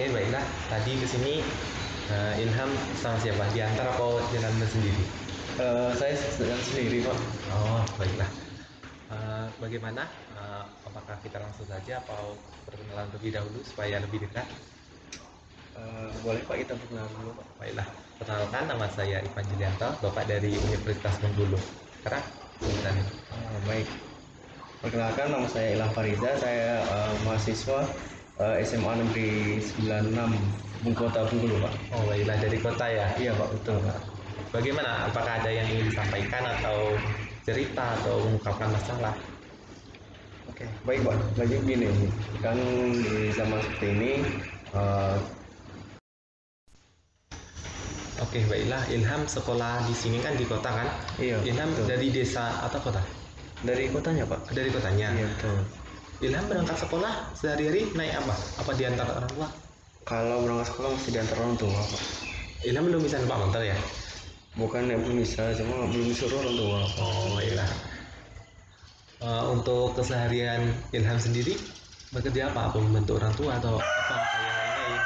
Oke, baiklah. Tadi ke sini Ilham sama siapa? Diantar atau jalan sendiri? Saya sedang sendiri Pak. Oh, baiklah. Bagaimana? Apakah kita langsung saja atau perkenalan terlebih dahulu supaya lebih dekat? Boleh Pak kita perkenalan dulu Pak. Baiklah. Perkenalkan, nama saya Ivan Julianto, Bapak dari Universitas Bengkulu. Sekarang, giliran ini. Baik. Perkenalkan nama saya Ilham Fariza. Saya mahasiswa SMA Negeri 96 Bungkota Bengkulu Pak. Oh, baiklah, dari kota ya? Iya Pak, betul Pak. Bagaimana? Apakah ada yang ingin disampaikan atau cerita atau mengungkapkan masalah? Oke, baik Pak. Lagi gini, kan di zaman seperti ini eh, Oke, baiklah. Ilham sekolah di sini kan di kota kan? iya Ilham betul. dari desa atau kota? Dari kotanya Pak. Dari kotanya. Iya betul. Ilham berangkat sekolah sehari-hari naik apa? Apa diantar orang tua? Kalau berangkat sekolah mesti diantar orang tua Pak. Ilham belum bisa numpak motor ya? Bukan yang belum bisa, cuma belum disuruh orang tua Pak. Oh, baiklah. Untuk keseharian Ilham sendiri bekerja apa? Apa membantu orang tua atau apa yang lain-lain?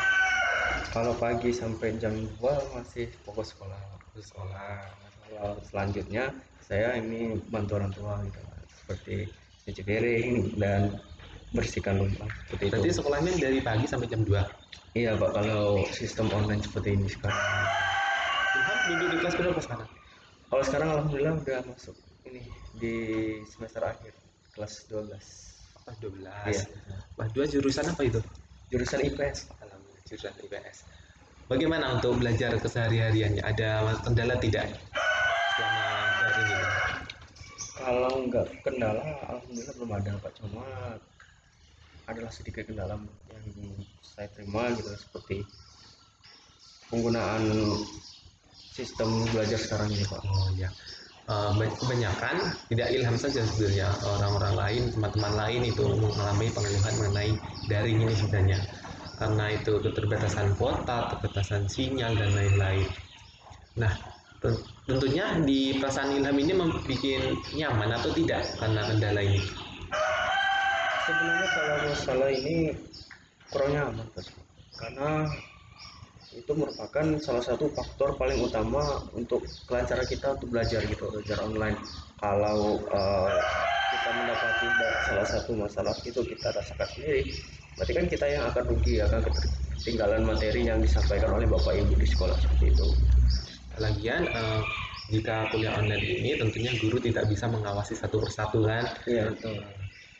Kalau pagi sampai jam 2 masih fokus sekolah. Ke sekolah. Kalau selanjutnya saya ini bantu orang tua gitu, seperti cuci piring dan bersihkan rumah seperti Berarti itu. sekolahnya dari pagi sampai jam 2. Iya Pak, kalau sistem online seperti ini sekarang. Ilham duduk di kelas berapa sekarang? Kalau sekarang alhamdulillah udah masuk ini di semester akhir kelas 12. Kelas 12. Iya, Kelas 2 jurusan apa itu? jurusan IPS Pak. Alhamdulillah, jurusan IPS. Bagaimana untuk belajar kesehari-hariannya? Ada kendala tidak selama daring ini? Kalau nggak kendala, alhamdulillah belum ada Pak. Cuma adalah sedikit kendala yang saya terima gitu, seperti penggunaan sistem belajar sekarang ini Pak. Oh ya, kebanyakan tidak Ilham saja sebenarnya, orang-orang lain, teman-teman lain itu mengalami pengeluhan mengenai daring ini sebenarnya, karena itu keterbatasan kuota, keterbatasan sinyal dan lain-lain. Nah, tentunya di perasaan Ilham ini membuat nyaman atau tidak karena kendala ini? Sebenarnya kalau masalah ini kurang nyaman Pak, karena itu merupakan salah satu faktor paling utama untuk kelancaran kita untuk belajar gitu, belajar online. Kalau kita mendapati salah satu masalah itu kita rasakan sendiri, berarti kan kita yang akan rugi, akan ketinggalan materi yang disampaikan oleh bapak ibu di sekolah seperti itu. Lagian, jika kuliah online ini tentunya guru tidak bisa mengawasi satu persatu kan. Iya betul.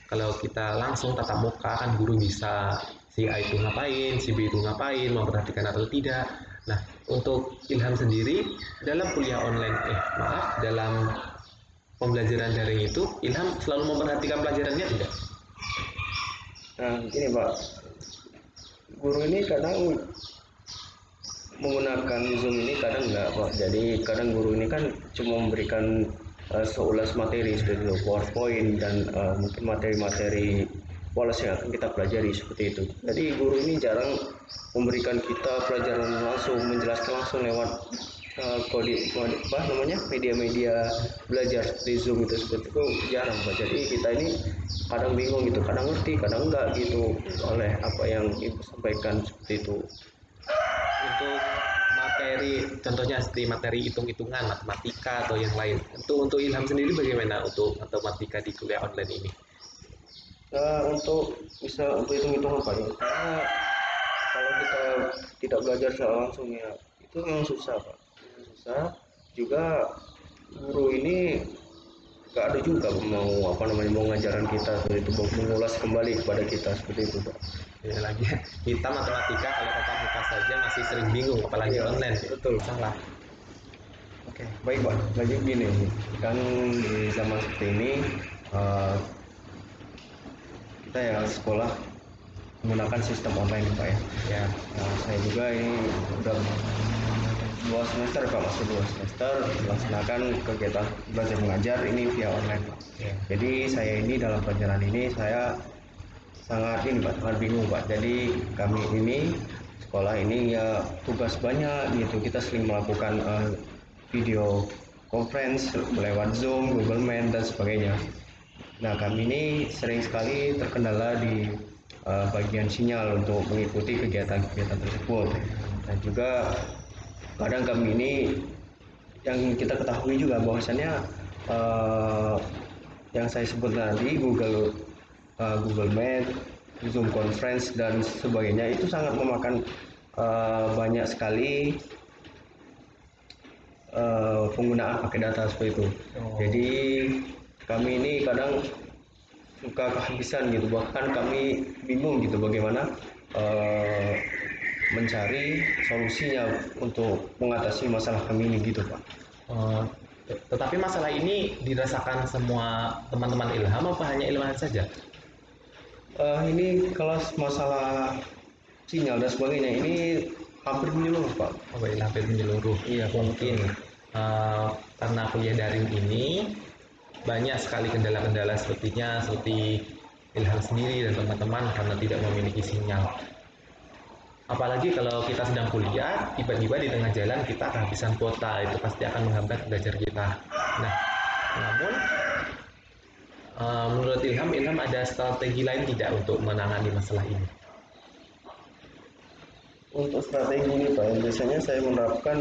Kalau kita langsung tatap muka kan guru bisa si A itu ngapain, si B itu ngapain, memperhatikan atau tidak. Nah, untuk Ilham sendiri dalam kuliah online, dalam pembelajaran daring itu, Ilham selalu memperhatikan pelajarannya tidak? Nah gini Pak, guru ini kadang menggunakan Zoom ini kadang enggak Pak. Jadi kadang guru ini kan cuma memberikan seulas materi seperti itu, PowerPoint dan mungkin materi-materi polos yang akan kita pelajari seperti itu. Jadi guru ini jarang memberikan kita pelajaran langsung, menjelaskan langsung lewat kode apa namanya, media-media belajar seperti Zoom itu, seperti itu jarang Pak. Jadi kita ini kadang bingung gitu, kadang ngerti, kadang enggak gitu oleh apa yang ibu sampaikan seperti itu. Untuk materi, contohnya seperti materi hitung-hitungan, matematika atau yang lain. Untuk Ilham sendiri bagaimana untuk matematika di kuliah online ini? Nah, untuk bisa untuk hitung-hitungan Pak ya, karena kalau kita tidak belajar secara langsung ya, itu memang susah Pak. Memang susah. Juga guru ini nggak ada juga mau apa namanya, mau ngajaran kita seperti itu, mau mengulas kembali kepada kita seperti itu Pak. Ya, lagi kita matematika kalau tatap muka saja masih sering bingung, apalagi Iya, online. betul. Salah. Oke, baik Pak. Lagi gini, kan di zaman seperti ini eh, kita ya sekolah menggunakan sistem online Pak ya. Ya, Nah, saya juga ini udah 2 semester Pak, masuk 2 semester melaksanakan kegiatan belajar mengajar ini via online Pak. ya. Jadi saya ini dalam pelajaran ini saya sangat ini Pak, sangat bingung Pak. Jadi kami ini sekolah ini ya tugas banyak gitu, kita sering melakukan video conference lewat Zoom, Google Meet dan sebagainya. Nah kami ini sering sekali terkendala di bagian sinyal untuk mengikuti kegiatan-kegiatan tersebut. Dan juga kadang kami ini yang kita ketahui juga bahwasannya yang saya sebut tadi Google Meet, Zoom Conference dan sebagainya itu sangat memakan banyak sekali penggunaan pakai data seperti itu. Jadi kami ini kadang suka kehabisan gitu, bahkan kami bingung gitu bagaimana mencari solusinya untuk mengatasi masalah kami ini gitu Pak. Tetapi masalah ini dirasakan semua teman-teman Ilham apa hanya Ilham saja? Ini kalau masalah sinyal dan sebagainya ini hampir menyeluruh Pak. Oh, hampir menyeluruh. Iya, mungkin karena kuliah daring ini banyak sekali kendala-kendala seperti Ilham sendiri dan teman-teman karena tidak memiliki sinyal. Apalagi kalau kita sedang kuliah, tiba-tiba di tengah jalan kita kehabisan kuota, itu pasti akan menghambat belajar kita. Nah, namun menurut Ilham ada strategi lain tidak untuk menangani masalah ini? Untuk strategi ini Pak, biasanya saya menerapkan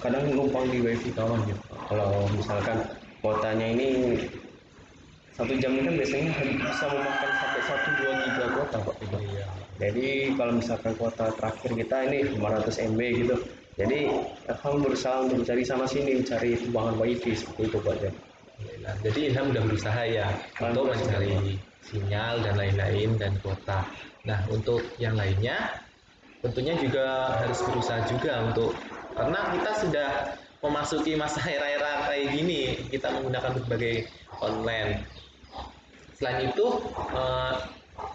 kadang numpang di wifi kawan gitu. Kalau misalkan kuotanya ini 1 jam ini kan biasanya bisa memakan sampai 1-2 giga kuota Pak. Iya. Jadi kalau misalkan kuota terakhir kita ini 500 MB gitu, jadi Ilham berusaha untuk mencari sana sini, mencari tumbangan wifi seperti itu Pak. Jadi Ilham udah berusaha ya untuk mencari sinyal dan lain-lain dan kuota. Nah, untuk yang lainnya tentunya juga harus berusaha juga untuk, karena kita sudah memasuki masa era-era kayak gini, kita menggunakan berbagai online. Selain itu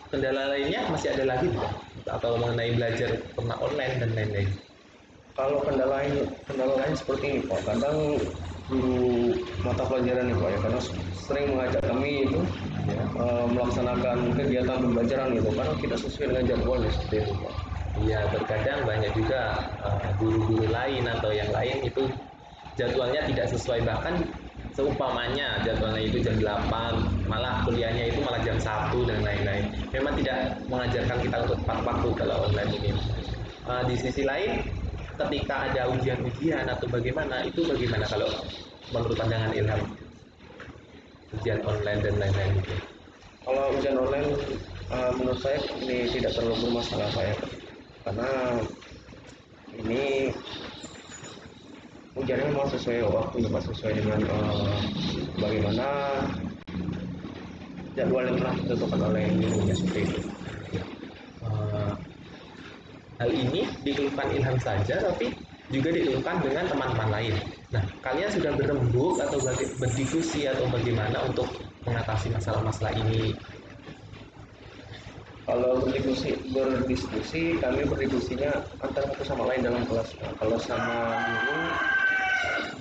kendala lainnya masih ada lagi tidak? Atau mengenai belajar karena online dan lain-lain? Kalau kendala lain seperti ini Pak, kadang guru mata pelajaran nih Pak ya, karena sering mengajak kami itu melaksanakan kegiatan pembelajaran gitu, karena tidak sesuai dengan jadwalnya seperti itu Pak. Iya, terkadang banyak juga guru-guru lain atau yang lain itu jadwalnya tidak sesuai, bahkan seumpamanya jadwalnya itu jam 8, malah kuliahnya itu malah jam 1 dan lain-lain. Memang tidak mengajarkan kita untuk tepat waktu kalau online ini. Di sisi lain, ketika ada ujian-ujian atau bagaimana, itu bagaimana kalau menurut pandangan Ilham? Ujian online dan lain-lain itu. Kalau ujian online menurut saya ini tidak terlalu bermasalah Pak ya, karena ini ujiannya memang sesuai waktu, memang sesuai dengan bagaimana jadwal yang telah ditentukan oleh gurunya seperti itu. Hal ini dikeluhkan Ilham saja, tapi juga dikeluhkan dengan teman-teman lain. Nah, kalian sudah berembuk atau berdiskusi atau bagaimana untuk mengatasi masalah-masalah ini? Kalau berdiskusi, kami berdiskusinya antara satu sama lain dalam kelas. Kalau sama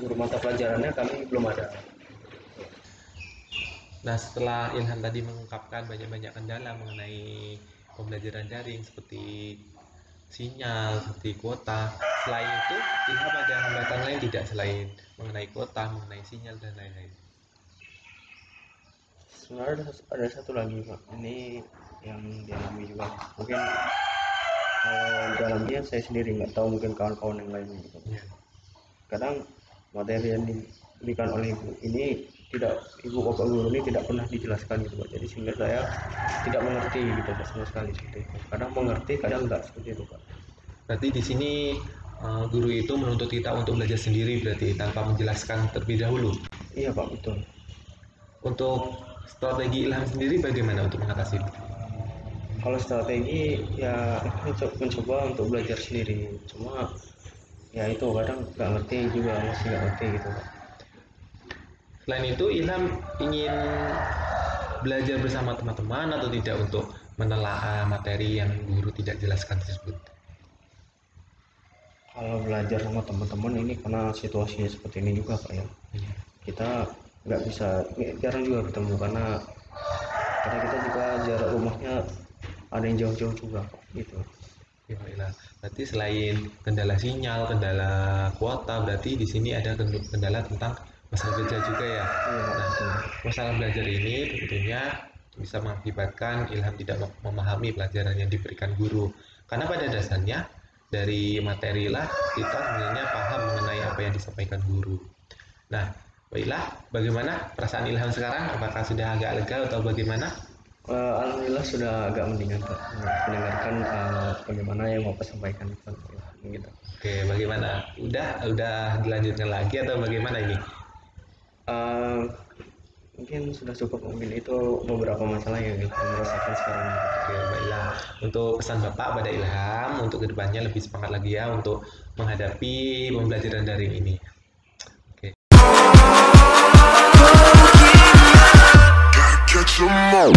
guru mata pelajarannya kami belum ada. Nah, setelah Ilham tadi mengungkapkan banyak-banyak kendala mengenai pembelajaran daring seperti sinyal, seperti kuota, selain itu Ilham ada hambatan lain tidak selain mengenai kuota, mengenai sinyal dan lain-lain? Sebenarnya ada satu lagi Pak, ini yang dialami juga. Mungkin kalau dalamnya saya sendiri nggak tahu, mungkin kawan-kawan yang lain gitu. Ya. Kadang materi yang diberikan oleh ibu ini ibu bapak guru ini tidak pernah dijelaskan gitu Pak. Jadi sehingga saya tidak mengerti gitu Pak, sama sekali seperti itu. Kadang mengerti, kadang enggak seperti itu Pak. Berarti di sini guru itu menuntut kita untuk belajar sendiri berarti tanpa menjelaskan terlebih dahulu. Iya Pak, betul. Untuk strategi Ilham sendiri bagaimana untuk mengatasi itu? Kalau strategi ya mencoba untuk belajar sendiri, cuma ya itu kadang nggak ngerti juga, masih nggak ngerti gitu Pak. Selain itu Ilham ingin belajar bersama teman-teman atau tidak untuk menelaah materi yang guru tidak jelaskan tersebut? Kalau belajar sama teman-teman ini karena situasinya seperti ini juga Pak ya, kita nggak bisa, jarang juga ketemu karena kita juga jarak rumahnya ada yang jauh-jauh juga Pak gitu. Ya, baiklah. Berarti selain kendala sinyal, kendala kuota, berarti di sini ada kendala tentang masalah belajar juga ya. Iya, Nah, masalah belajar ini tentunya bisa mengakibatkan Ilham tidak memahami pelajaran yang diberikan guru. Karena pada dasarnya dari materi lah kita sebenarnya paham mengenai apa yang disampaikan guru. Nah, baiklah, bagaimana perasaan Ilham sekarang? Apakah sudah agak lega atau bagaimana? Alhamdulillah sudah agak mendingan Pak, mendengarkan bagaimana yang Bapak sampaikan gitu. Oke, bagaimana? Udah dilanjutkan lagi atau bagaimana ini? Eh, Mungkin sudah cukup, mungkin itu beberapa masalah yang Ilham rasakan sekarang. Oke, baiklah. Untuk pesan Bapak pada Ilham, untuk kedepannya lebih semangat lagi ya untuk menghadapi pembelajaran daring ini. Oke. Catch 'em all.